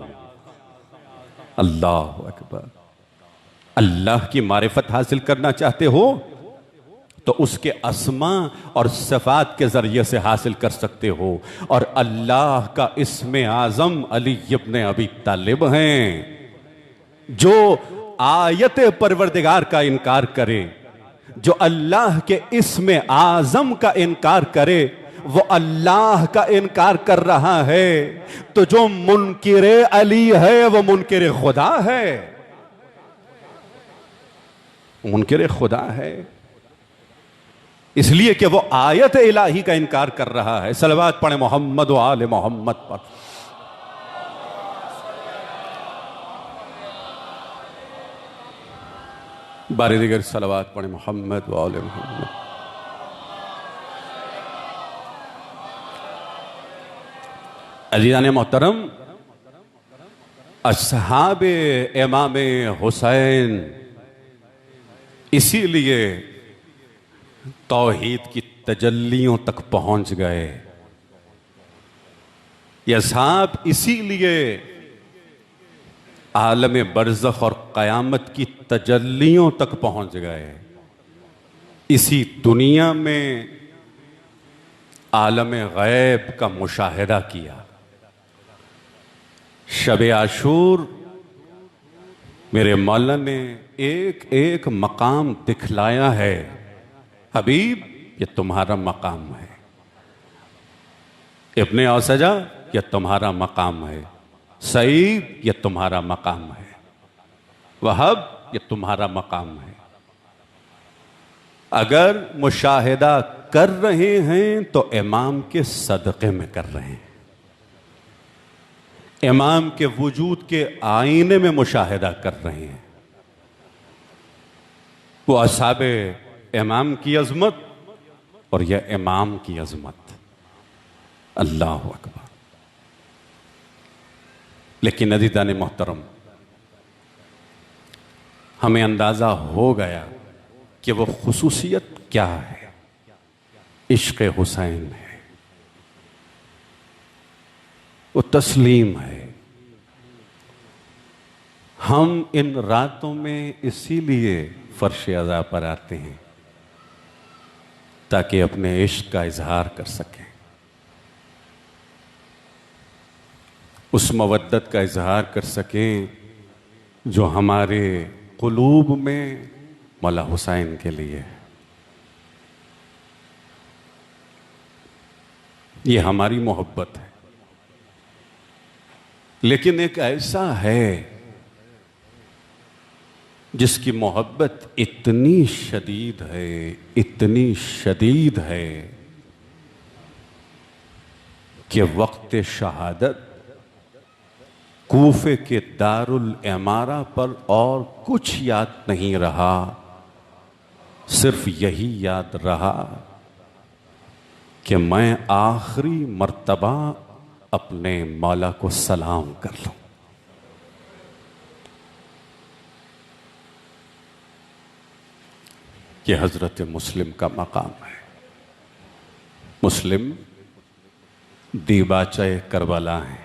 अल्लाह अकबर। अल्लाह की मारिफत हासिल करना चाहते हो तो उसके अस्मा और सिफात के जरिए से हासिल कर सकते हो। और अल्लाह का इस्मे आज़म अली इब्न अबी तालिब हैं। जो आयत परवरदिगार का इनकार करे, जो अल्लाह के इस्मे आज़म का इनकार करे, वो अल्लाह का इनकार कर रहा है। तो जो मुनकिरे अली है वो मुनकिरे खुदा है, मुनकिरे खुदा है। इसलिए कि वो आयत इलाही का इनकार कर रहा है। सलवात पढ़े मोहम्मद व आले मोहम्मद पर। बारी दिगर सलवात पढ़े मोहम्मद व आले मोहम्मद। अजीज़ान मोहतरम, अस्हाबे इमाम हुसैन इसीलिए तौहीद की तजल्लियों तक पहुंच गए। ये असहाब इसीलिए आलम बरज़ख और क़यामत की तजल्लियों तक पहुंच गए। इसी दुनिया में आलम गैब का मुशाहिदा किया। शब आशूर मेरे मौला ने एक एक मकाम दिखलाया है। हबीब, ये तुम्हारा मकाम है। इब्ने औसजा, ये तुम्हारा मकाम है। सईद, ये तुम्हारा मकाम है। वहब, ये तुम्हारा मकाम है। अगर मुशाहिदा कर रहे हैं तो इमाम के सदक़े में कर रहे हैं। इमाम के वजूद के आईने में मुशाहिदा कर रहे हैं। वो असहाबे इमाम की अजमत और यह इमाम की अजमत। अल्लाह अकबर। लेकिन अज़ीज़ान मोहतरम, हमें अंदाजा हो गया कि वो खुसूसियत क्या है। इश्क़ हुसैन है, वो तस्लीम है। हम इन रातों में इसीलिए फर्श अज़ा पर आते हैं ताकि अपने इश्क का इजहार कर सकें, उस मवद्दत का इजहार कर सकें जो हमारे क़ुलूब में मौला हुसैन के लिए है। ये हमारी मोहब्बत है। लेकिन एक ऐसा है जिसकी मोहब्बत इतनी शदीद है, इतनी शदीद है कि वक्त शहादत कूफे के दारुल इमारा पर और कुछ याद नहीं रहा, सिर्फ यही याद रहा कि मैं आखिरी मर्तबा अपने मौला को सलाम कर लूं। ये हजरत मुस्लिम का मकाम है। मुस्लिम दीबाचे करबला है।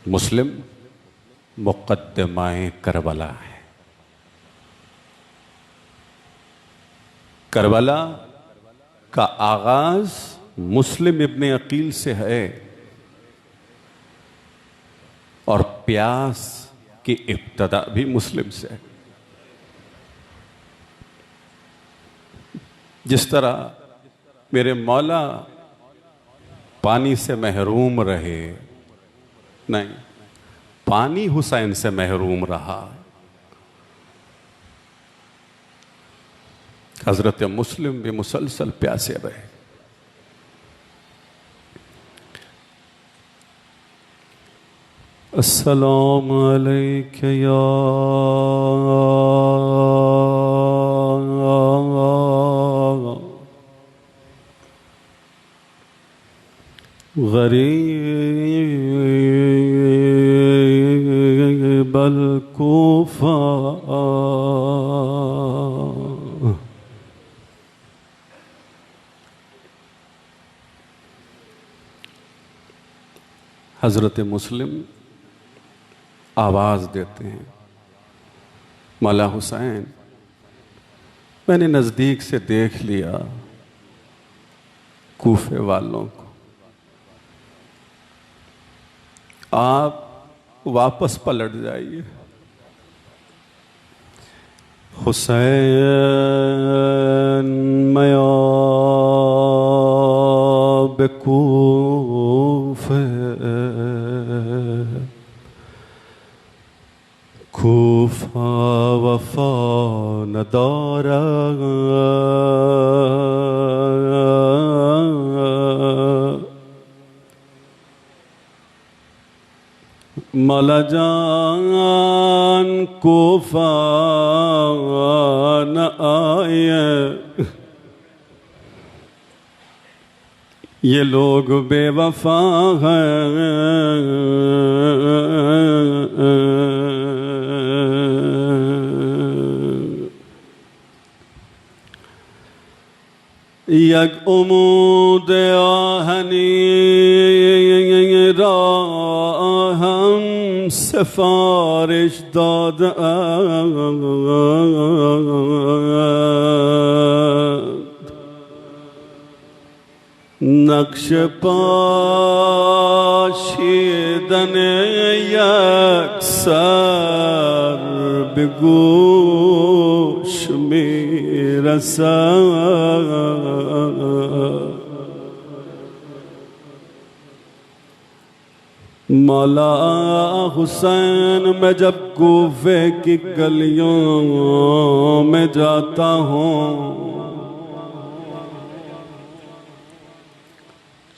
मुस्लिम मुक़द्दमाए करबला है। करबला का आगाज मुस्लिम इब्ने अकील से है और प्यास की इब्तदा भी मुस्लिम से है। जिस तरह मेरे मौला पानी से महरूम रहे, नहीं, पानी हुसैन से महरूम रहा। हजरत मुस्लिम भी मुसलसल प्यासे रहे। अस्सलामु अलैका या गरीब अल कूफा। हजरत मुस्लिम आवाज देते हैं, मौला हुसैन, मैंने नजदीक से देख लिया कूफे वालों को, आप वापस पलट जाइए। हुसैन मया बेकूफे कूफा वफा नदारा मौला जान कूफा न आए, ये लोग बेवफा हैं। यक उमूद आहनी राहम सिफारिश दाद नक्श पाशीदन यकसर बेगोश मेरा सा। मौला हुसैन, मैं जब कूफे की गलियों में जाता हूँ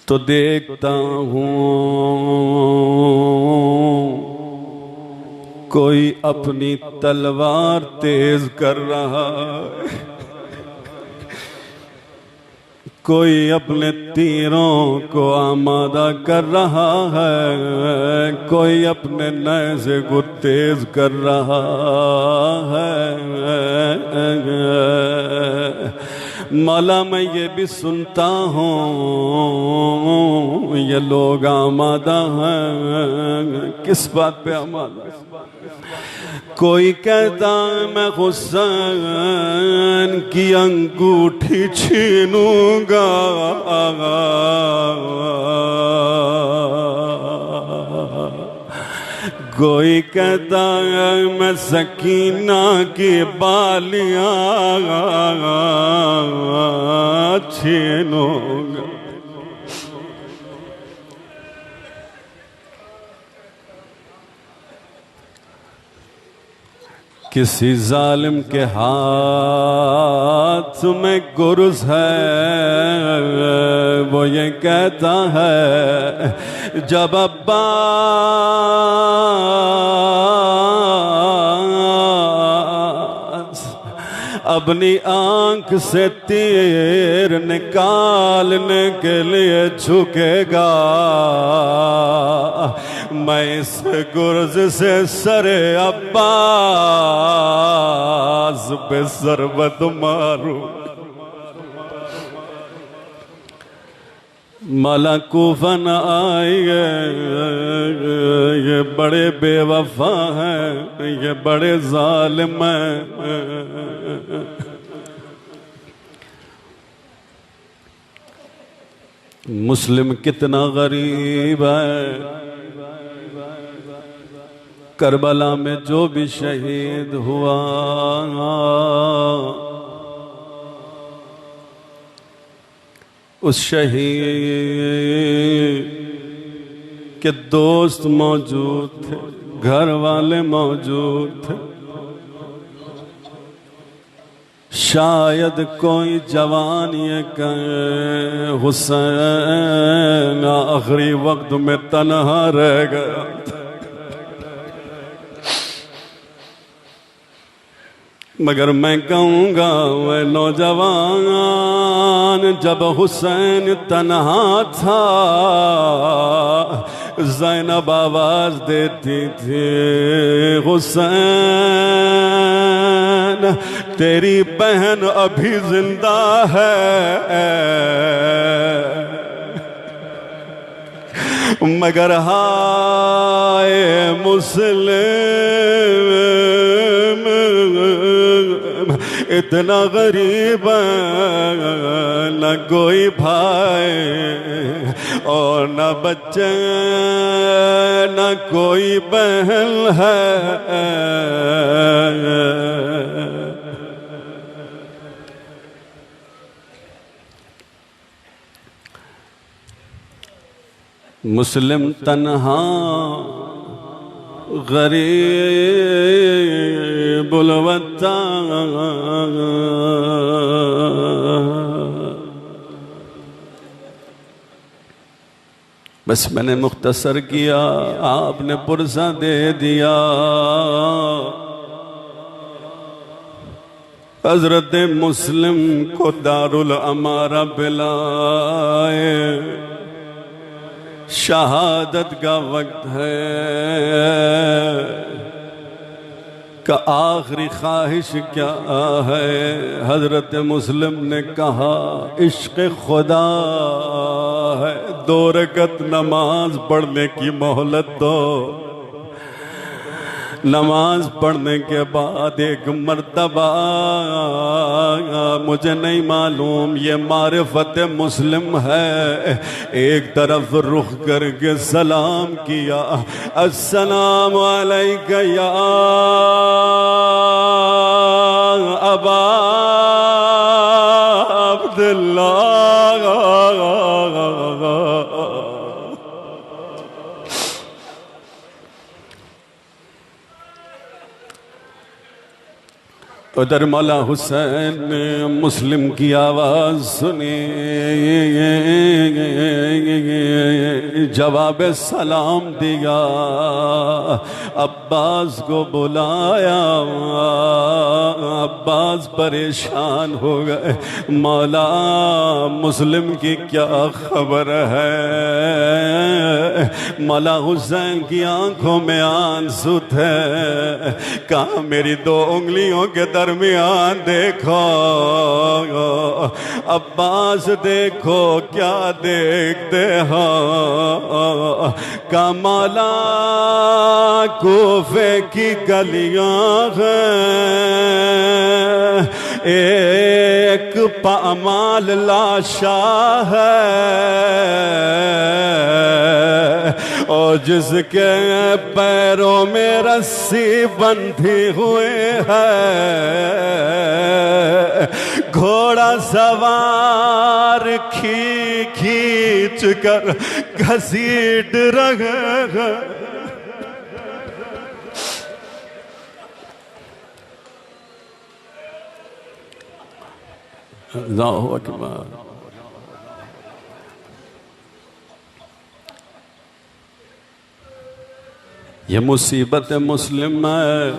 तो देखता हूँ कोई अपनी तलवार तेज कर रहा है, कोई अपने तीरों को आमादा कर रहा है, कोई अपने नेज़े को तेज कर रहा है। मौला, मैं ये भी सुनता हूँ ये लोग आमादा हैं। किस बात पे आमादा? कोई कहता है मैं हुसैन की अंगूठी छीनूंगा, कोई कहता है मैं सकीना की बालियां छीनूंगा। किसी जालिम के हाथ में गुर्ज है, वो ये कहता है जब अब्बास अपनी आंख से तीर निकालने के लिए झुकेगा। मैं इस गुर्ज से सरे अब्बास पे सरबत मारूं। मौला कूफा न आएंगे, ये बड़े बेवफा हैं, ये बड़े जालिम हैं। मुस्लिम कितना गरीब है। करबला में जो भी शहीद हुआ उस शहीद के दोस्त मौजूद थे, घर वाले मौजूद थे। शायद कोई जवान ये कहे हुसैन आखिरी वक्त में तन्हा रह गया। मगर मैं कहूँगा वह नौजवान जब हुसैन तन्हा था, ज़ैनब आवाज देती थी, हुसैन तेरी बहन अभी जिंदा है। मगर हाय मुस्लिम इतना गरीब न कोई भाई और न बच्चे न कोई बहन है। मुस्लिम तन्हा गरीबुल वतन, बस मैंने मुख्तसर किया, आपने पुरसा दे दिया। हजरत मुस्लिम को दारुल अमारा पिलाए, शहादत का वक्त है का आखिरी ख्वाहिश क्या है। हजरत मुस्लिम ने कहा इश्क खुदा है, 2 रकत नमाज पढ़ने की मोहलत दो। नमाज पढ़ने के बाद एक मर्तबा, मुझे नहीं मालूम ये मारिफत मुस्लिम है, एक तरफ रुख करके सलाम किया, अस्सलाम अलैका या अबा अब्दुल्लाह। उधर मौला हुसैन ने मुस्लिम की आवाज सुनी, जवाब सलाम दिया, अब्बास को बुलाया। अब्बास परेशान हो गए, मौला मुस्लिम की क्या खबर है। मौला हुसैन की आंखों में आंसू थे, कहा मेरी 2 उंगलियों के दरमियान देखो। अब्बास देखो क्या देखते हो। कमला कोफे की गलियां हैं, एक पामाल लाशा है और जिसके पैरों में रस्सी बंधी हुई है, घोड़ा सवार खींच कर घसीट रहे हैं। अल्लाहु अकबर। ये मुसीबत मुस्लिम है।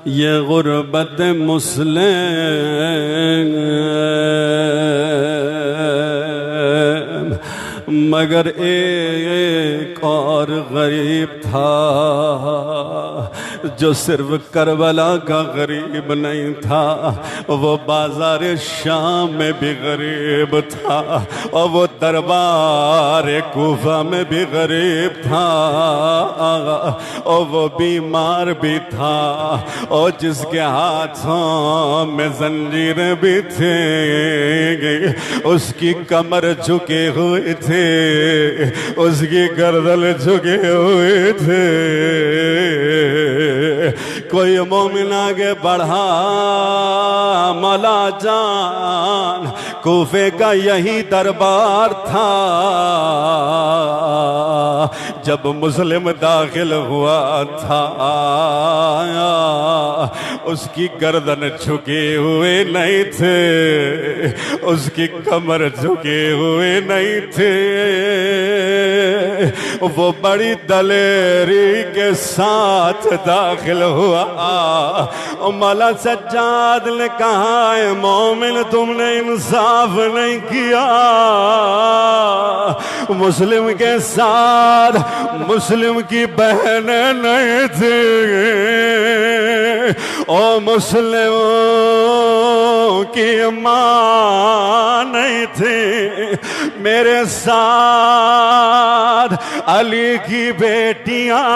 ये गुर्बत मुस्लिम, मगर एक और गरीब था जो सिर्फ करबला का गरीब नहीं था, वो बाजार शाम में भी गरीब था, और वो दरबार कूफा में भी गरीब था, और वो बीमार भी था, और जिसके हाथों में जंजीरें भी थे, उसकी कमर झुके हुए थे, उसकी गर्दन झुके हुए थे। कोई मोमिन आगे बढ़ा, मौला जान कूफे का यही दरबार था। जब मुस्लिम दाखिल हुआ था, उसकी गर्दन झुके हुए नहीं थे, उसकी कमर झुके हुए नहीं थे। वो बड़ी दलेरी के साथ दाखिल हुआ। मौला सज्जाद ने कहा, है मोमिन तुमने इंसाफ नहीं किया, मुस्लिम के साथ मुस्लिम की बहनें नहीं थी, और मुस्लिमों की मां नहीं थी, मेरे साथ अली की बेटियां,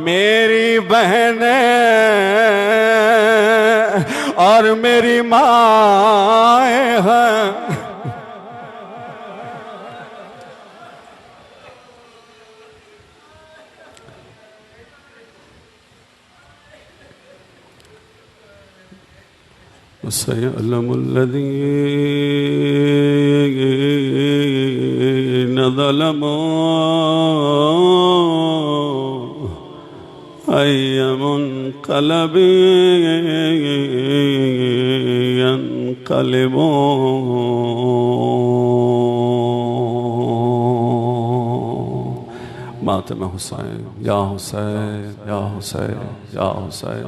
मेरी बहनें और मेरी माएँ हैं। सयअलमुल्लज़ीन ज़लमू अय्यमुन्क़लबिन यन्क़लिबून। मातम हुसैन या हुसैन या हुसैन या हुसैन।